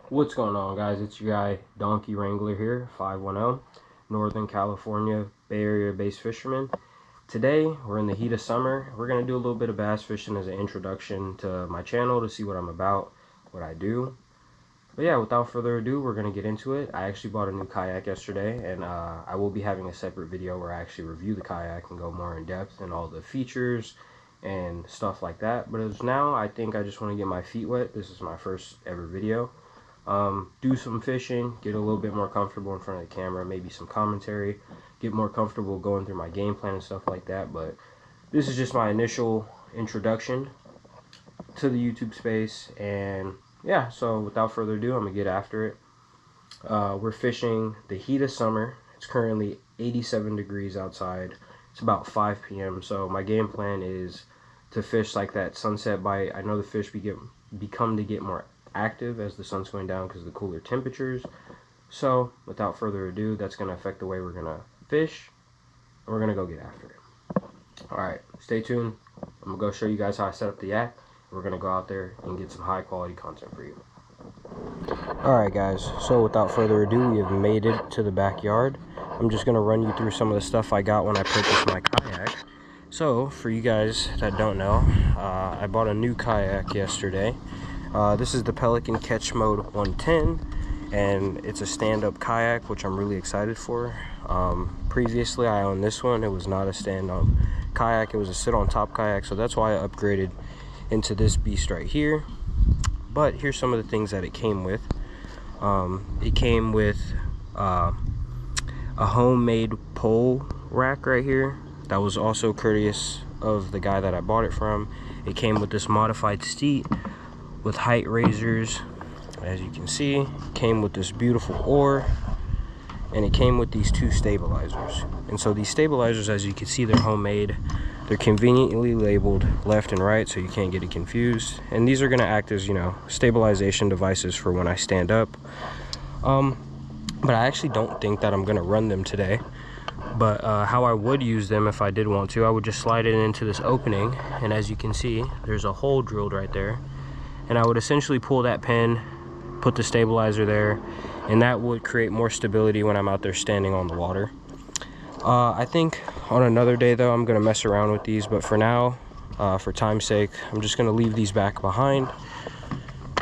What's going on, guys? It's your guy Donkey Wrangler here, 510, Northern California Bay Area based fisherman. Today we're in the heat of summer. We're going to do a little bit of bass fishing as an introduction to my channel to see what I'm about, what I do. But yeah, without further ado, we're going to get into it. I actually bought a new kayak yesterday, and I will be having a separate video where I actually review the kayak and go more in depth and all the features and stuff like that. But as now, I think I just want to get my feet wet. This is my first ever video. Do some fishing, get a little bit more comfortable in front of the camera, maybe some commentary, get more comfortable going through my game plan and stuff like that. But this is just my initial introduction to the YouTube space, and yeah, so without further ado, I'm gonna get after it. We're fishing the heat of summer. It's currently 87 degrees outside. It's about 5 p.m. So my game plan is to fish like that sunset bite. I know the fish become to get more active as the sun's going down because of the cooler temperatures. So without further ado, that's going to affect the way we're going to fish, and we're going to go get after it. Alright, stay tuned. I'm going to go show you guys how I set up the yak. We're going to go out there and get some high quality content for you. Alright guys, so without further ado, we have made it to the backyard. I'm just going to run you through some of the stuff I got when I purchased my kayak. So for you guys that don't know, I bought a new kayak yesterday. This is the Pelican Catch Mode 110, and it's a stand-up kayak, which I'm really excited for. Previously, I owned this one. It was not a stand-up kayak. It was a sit-on-top kayak, so that's why I upgraded into this beast right here. But here's some of the things that it came with. It came with a homemade pole rack right here. That was also courteous of the guy that I bought it from. It came with this modified seat with height raisers, as you can see. It came with this beautiful oar, and it came with these two stabilizers. And so these stabilizers, as you can see, they're homemade. They're conveniently labeled left and right, so you can't get it confused. And these are going to act as, you know, stabilization devices for when I stand up. But I actually don't think that I'm going to run them today. But how I would use them if I did want to, I would just slide it into this opening, and as you can see, there's a hole drilled right there. And I would essentially pull that pin, put the stabilizer there, and that would create more stability when I'm out there standing on the water. I think on another day though, I'm gonna mess around with these, but for now, for time's sake, I'm just gonna leave these back behind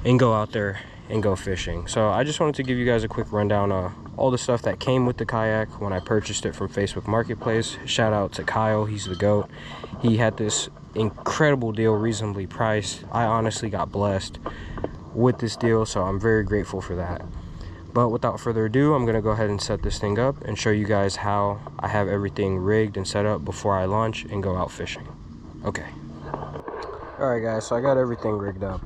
and go out there and go fishing. So I just wanted to give you guys a quick rundown of all the stuff that came with the kayak when I purchased it from Facebook Marketplace. Shout out to Kyle, he's the GOAT. He had this incredible deal, reasonably priced. I honestly got blessed with this deal, so I'm very grateful for that. But without further ado, I'm gonna go ahead and set this thing up and show you guys how I have everything rigged and set up before I launch and go out fishing. Okay. Alright guys, so I got everything rigged up.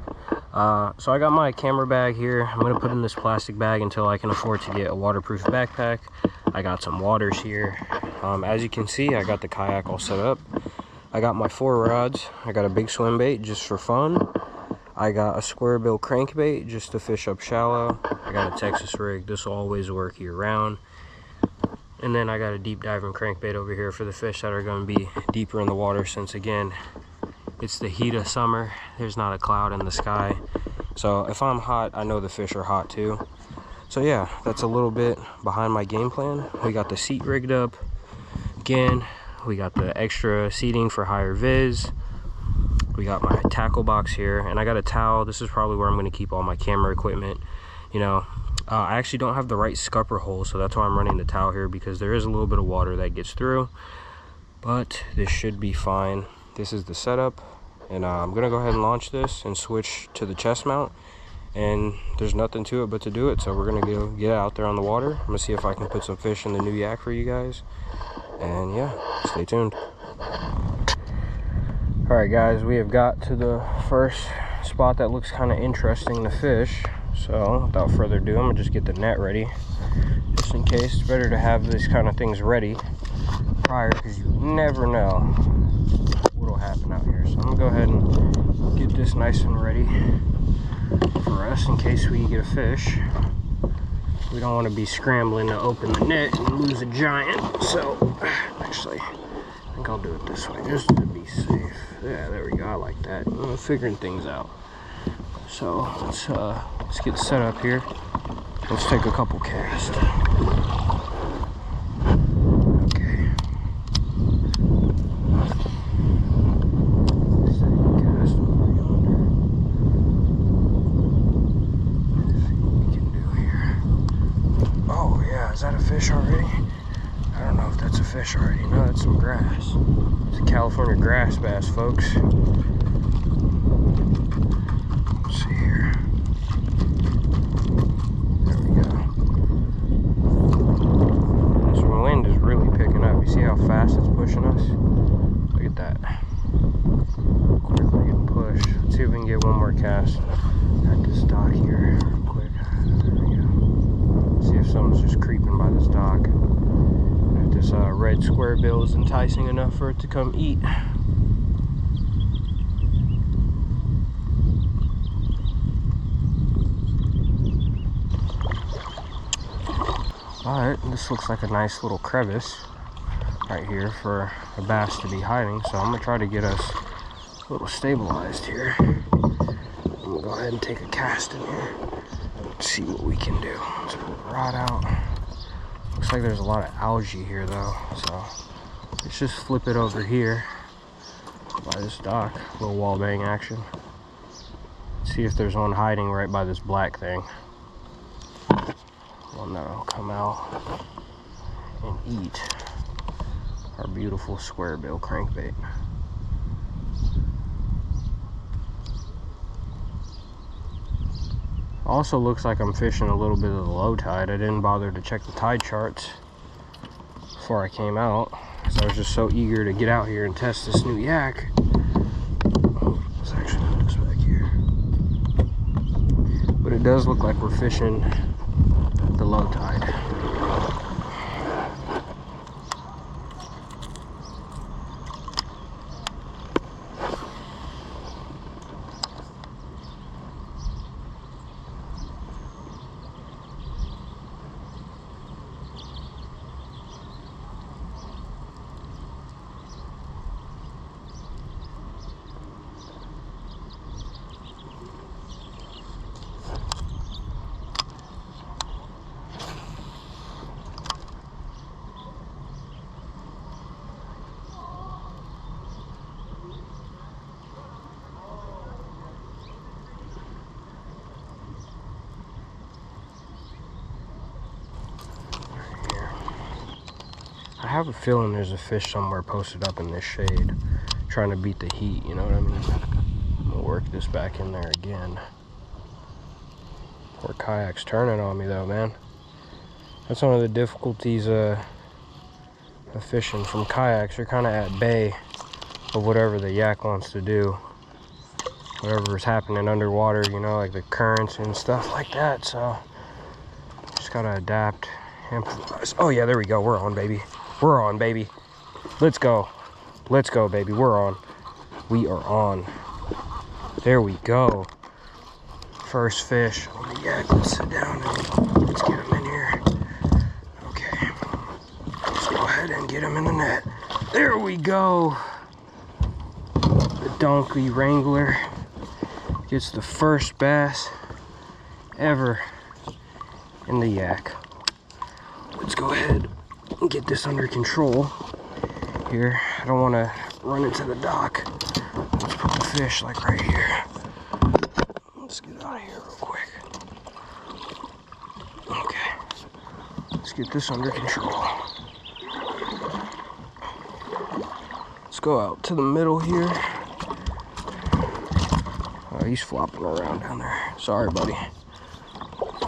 So I got my camera bag here. I'm gonna put in this plastic bag until I can afford to get a waterproof backpack. I got some waters here. As you can see, I got the kayak all set up. I got my 4 rods. I got a big swim bait just for fun. I got a square bill crankbait just to fish up shallow. I got a Texas rig. This will always work year round. And then I got a deep diving crankbait over here for the fish that are going to be deeper in the water, since again, it's the heat of summer. There's not a cloud in the sky. So if I'm hot, I know the fish are hot too. So yeah, that's a little bit behind my game plan. We got the seat rigged up. Again, we got the extra seating for higher vis. We got my tackle box here, and I got a towel. This is probably where I'm going to keep all my camera equipment. You know, I actually don't have the right scupper hole, so that's why I'm running the towel here, because there is a little bit of water that gets through. But this should be fine. This is the setup, and I'm going to go ahead and launch this and switch to the chest mount. And there's nothing to it but to do it, so we're going to go get out there on the water. I'm going to see if I can put some fish in the new yak for you guys. And yeah, stay tuned. Alright guys, we have got to the first spot that looks kind of interesting to fish. So without further ado, I'm going to just get the net ready. Just in case, it's better to have these kind of things ready prior, because you never know what will happen out here. So I'm going to go ahead and get this nice and ready for us in case we get a fish. We don't want to be scrambling to open the net and lose a giant. So actually, I think I'll do it this way just to be safe. Yeah, there we go. I like that. I'm figuring things out. So let's Let's get set up here. Let's take a couple casts. Okay. Second cast over yonder. Let's see what we can do here. Oh yeah, is that a fish already? I don't know if that's a fish already. No, that's some grass. It's a California grass bass, folks. Let's see here. There we go. This wind is really picking up. You see how fast it's pushing us? Look at that. Quick, we're getting pushed. Let's see if we can get one more cast at this dock here. Real quick. There we go. See if someone's just creeping by this dock. If this red square bill is enticing enough for it to come eat. Alright, this looks like a nice little crevice right here for a bass to be hiding, so I'm going to try to get us a little stabilized here. I'm going to go ahead and take a cast in here. Let's see what we can do. Let's pull the rod out. Looks like there's a lot of algae here though, so let's just flip it over here by this dock. A little wall bang action. See if there's one hiding right by this black thing. One that'll come out and eat our beautiful square bill crankbait. Also looks like I'm fishing a little bit of the low tide. I didn't bother to check the tide charts before I came out because I was just so eager to get out here and test this new yak. Let's actually put this back here. But it does look like we're fishing the low tide. I have a feeling there's a fish somewhere posted up in this shade trying to beat the heat, you know what I mean? I'm gonna work this back in there again. Poor Kayak's turning on me though, man. That's one of the difficulties of fishing from kayaks. You're kind of at bay of whatever the yak wants to do. Whatever's happening underwater, you know, like the currents and stuff like that. So just gotta adapt, improvise. Oh yeah, there we go. We're on, baby. We're on, baby. Let's go. Let's go, baby. We're on. We are on. There we go. First fish on the yak. Let's sit down and let's get him in here. Okay. Let's go ahead and get him in the net. There we go. The donkey wrangler gets the first bass ever in the yak. Let's go ahead and get this under control here. I don't want to run into the dock. Let's put the fish like right here. Let's get out of here real quick. Okay. Let's get this under control. Let's go out to the middle here. Oh, he's flopping around down there. Sorry, buddy.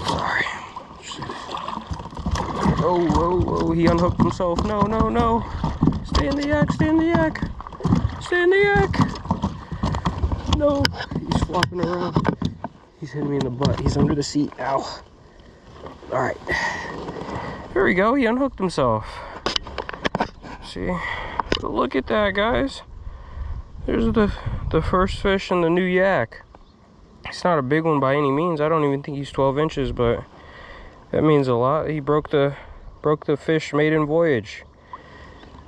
Sorry. Oh, whoa, whoa, he unhooked himself. No, no, no. Stay in the yak, stay in the yak. Stay in the yak. No, he's flopping around. He's hitting me in the butt. He's under the seat. Ow. All right. There we go. He unhooked himself. See? Look at that, guys. There's the first fish in the new yak. It's not a big one by any means. I don't even think he's 12 inches, but that means a lot. He broke the fish maiden voyage.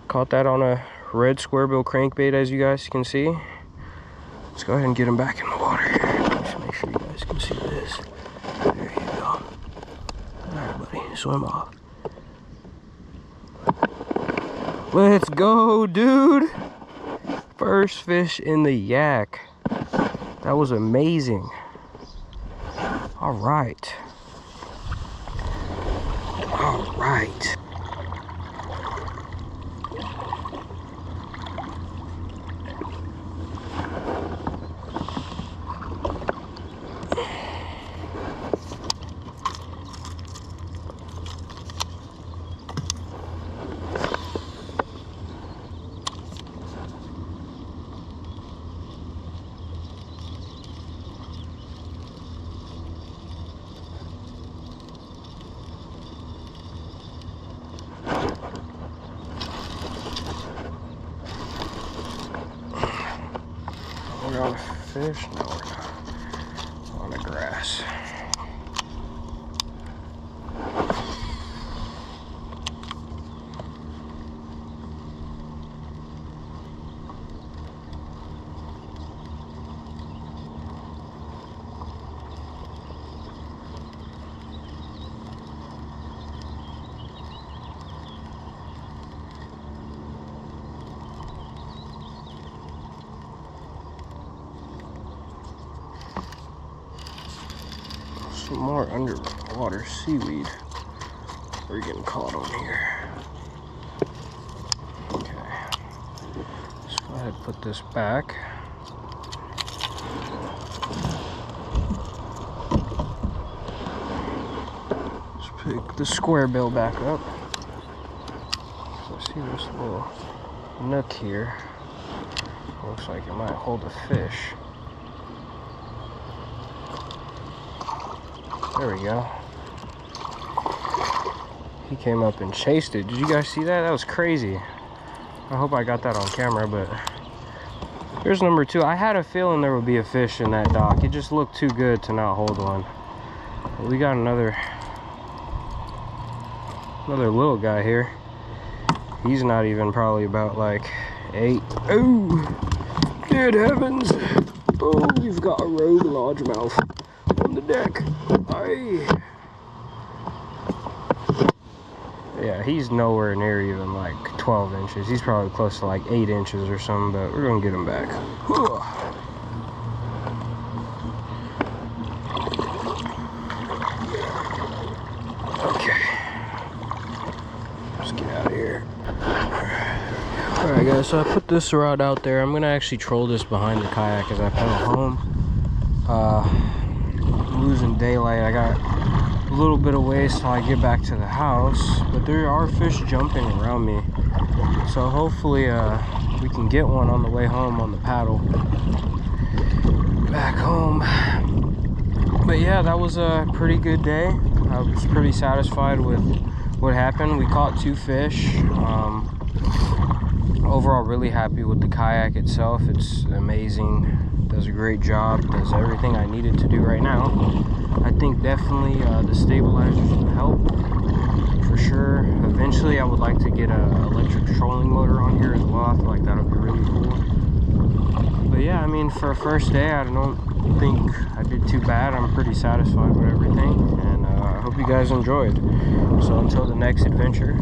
Caught that on a red square bill crankbait, as you guys can see. Let's go ahead and get him back in the water here. Just make sure you guys can see this. swim off. Let's go, dude. First fish in the yak. That was amazing. All right. All right. We're on a fish? No, we're not. On the grass. Some more underwater seaweed. We're getting caught on here. Okay. Let's go ahead and put this back. Let's pick the square bill back up. So I see this little nook here. Looks like it might hold a fish. There we go. He came up and chased it. Did you guys see that? That was crazy. I hope I got that on camera, but here's number 2. I had a feeling there would be a fish in that dock. It just looked too good to not hold one. But we got another little guy here. He's not even probably about like 8. Oh, good heavens. Oh, we've got a rogue largemouth on the deck. Aye. Yeah, he's nowhere near even like 12 inches. He's probably close to like 8 inches or something, but we're gonna get him back. Okay. Let's get out of here. Alright guys, so I put this rod out there. I'm gonna actually troll this behind the kayak as I pedal home. Losing daylight. I got a little bit of ways till I get back to the house, but there are fish jumping around me, so hopefully we can get one on the way home on the paddle back home. But yeah, that was a pretty good day. I was pretty satisfied with what happened. We caught 2 fish. Overall really happy with the kayak itself. It's amazing. Does a great job, does everything I needed to do right now. I think definitely the stabilizers will help for sure. Eventually I would like to get an electric trolling motor on here as well. I feel like that would be really cool. But yeah, I mean, for a first day, I don't think I did too bad. I'm pretty satisfied with everything, and I hope you guys enjoyed. So until the next adventure,